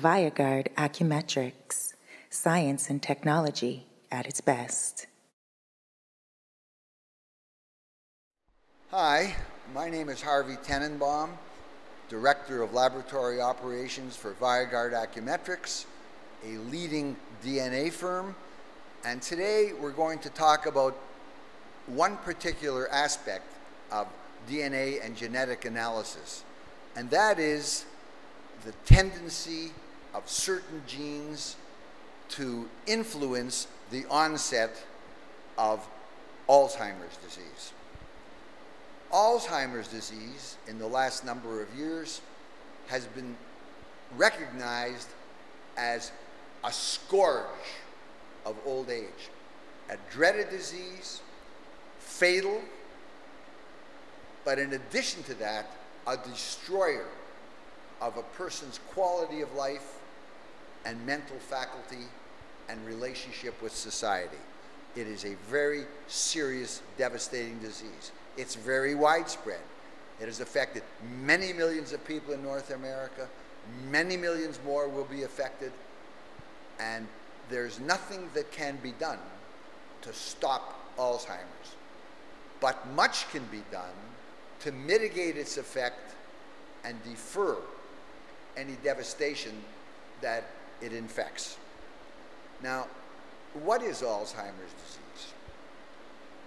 ViaGuard Accu-Metrics, science and technology at its best. Hi, my name is Harvey Tenenbaum, Director of Laboratory Operations for ViaGuard Accu-Metrics, a leading DNA firm. And today we're going to talk about one particular aspect of DNA and genetic analysis, and that is the tendency of certain genes to influence the onset of Alzheimer's disease. Alzheimer's disease, in the last number of years, has been recognized as a scourge of old age, a dreaded disease, fatal, but in addition to that, a destroyer of a person's quality of life and mental faculty and relationship with society. It is a very serious, devastating disease. It's very widespread. It has affected many millions of people in North America. Many millions more will be affected. And there's nothing that can be done to stop Alzheimer's. But much can be done to mitigate its effect and defer any devastation that it infects. Now, what is Alzheimer's disease?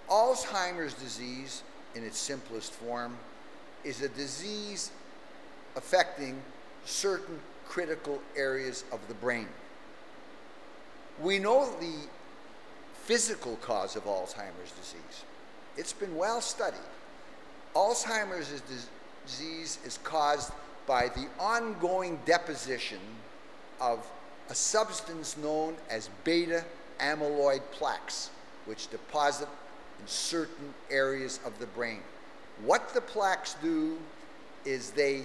Alzheimer's disease, in its simplest form, is a disease affecting certain critical areas of the brain. We know the physical cause of Alzheimer's disease. It's been well studied. Alzheimer's disease is caused by the ongoing deposition of a substance known as beta amyloid plaques, which deposit in certain areas of the brain. What the plaques do is they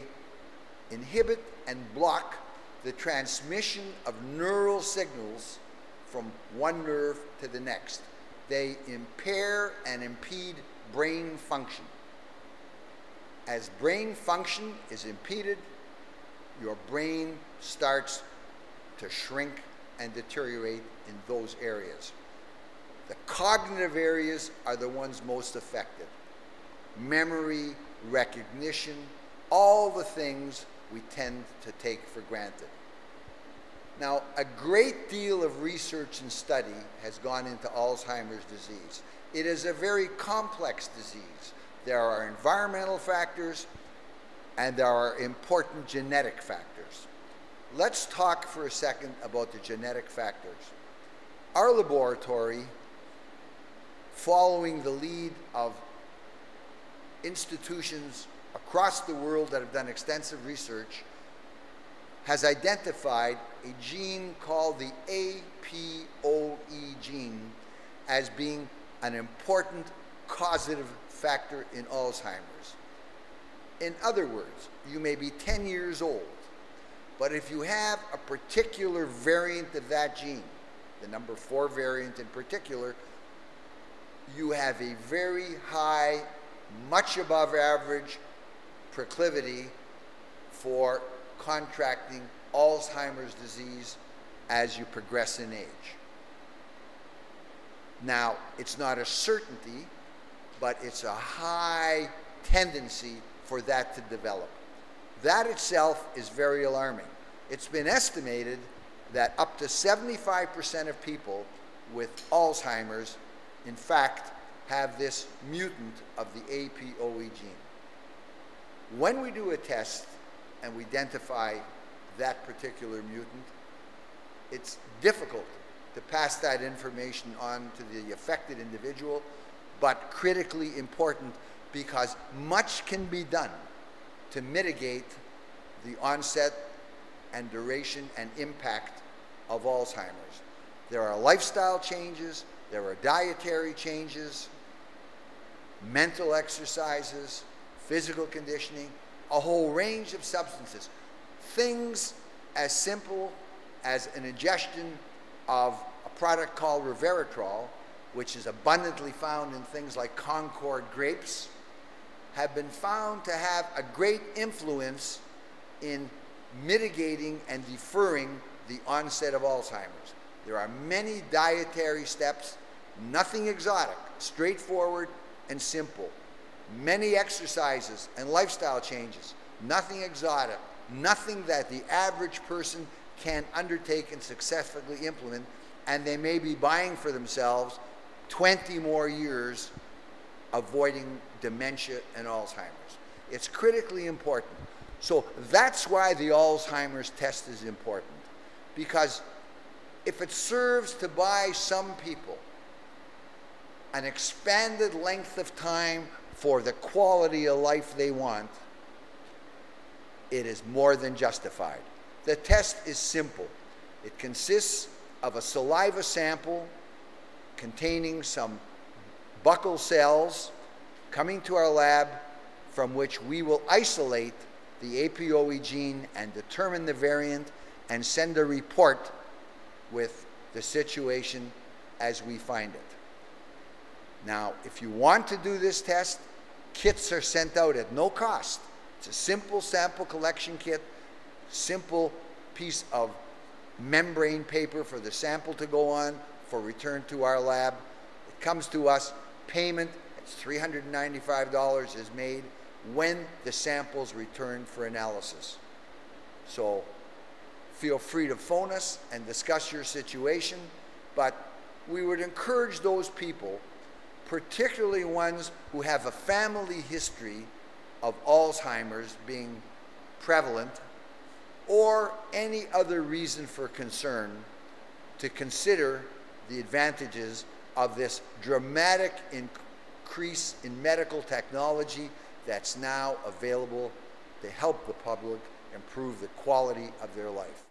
inhibit and block the transmission of neural signals from one nerve to the next. They impair and impede brain function. As brain function is impeded, your brain starts to shrink and deteriorate in those areas. The cognitive areas are the ones most affected. Memory, recognition, all the things we tend to take for granted. Now, a great deal of research and study has gone into Alzheimer's disease. It is a very complex disease. There are environmental factors and there are important genetic factors. Let's talk for a second about the genetic factors. Our laboratory, following the lead of institutions across the world that have done extensive research, has identified a gene called the Accu-Apoe gene as being an important causative factor in Alzheimer's. In other words, you may be 10 years old, but if you have a particular variant of that gene, the number 4 variant in particular, you have a very high, much above average proclivity for contracting Alzheimer's disease as you progress in age. Now, it's not a certainty, but it's a high tendency for that to develop. That itself is very alarming. It's been estimated that up to 75% of people with Alzheimer's, in fact, have this mutant of the Accu-Apoe gene. When we do a test and we identify that particular mutant, it's difficult to pass that information on to the affected individual, but critically important because much can be done to mitigate the onset and duration and impact of Alzheimer's. There are lifestyle changes, there are dietary changes, mental exercises, physical conditioning, a whole range of substances. Things as simple as an ingestion of a product called resveratrol, which is abundantly found in things like Concord grapes, have been found to have a great influence in mitigating and deferring the onset of Alzheimer's. There are many dietary steps, nothing exotic, straightforward and simple. Many exercises and lifestyle changes, nothing exotic, nothing that the average person can undertake and successfully implement, and they may be buying for themselves 20 more years avoiding dementia and Alzheimer's. It's critically important. So that's why the Alzheimer's test is important, because if it serves to buy some people an expanded length of time for the quality of life they want, it is more than justified. The test is simple. It consists of a saliva sample containing some buccal cells coming to our lab, from which we will isolate the Accu-Apoe gene and determine the variant and send a report with the situation as we find it. Now, if you want to do this test, kits are sent out at no cost. It's a simple sample collection kit, simple piece of membrane paper for the sample to go on for return to our lab. It comes to us, payment, it's $395 is made when the sample's returned for analysis. So feel free to phone us and discuss your situation, but we would encourage those people, particularly ones who have a family history of Alzheimer's being prevalent or any other reason for concern, to consider the advantages of this dramatic increase in medical technology that's now available to help the public improve the quality of their life.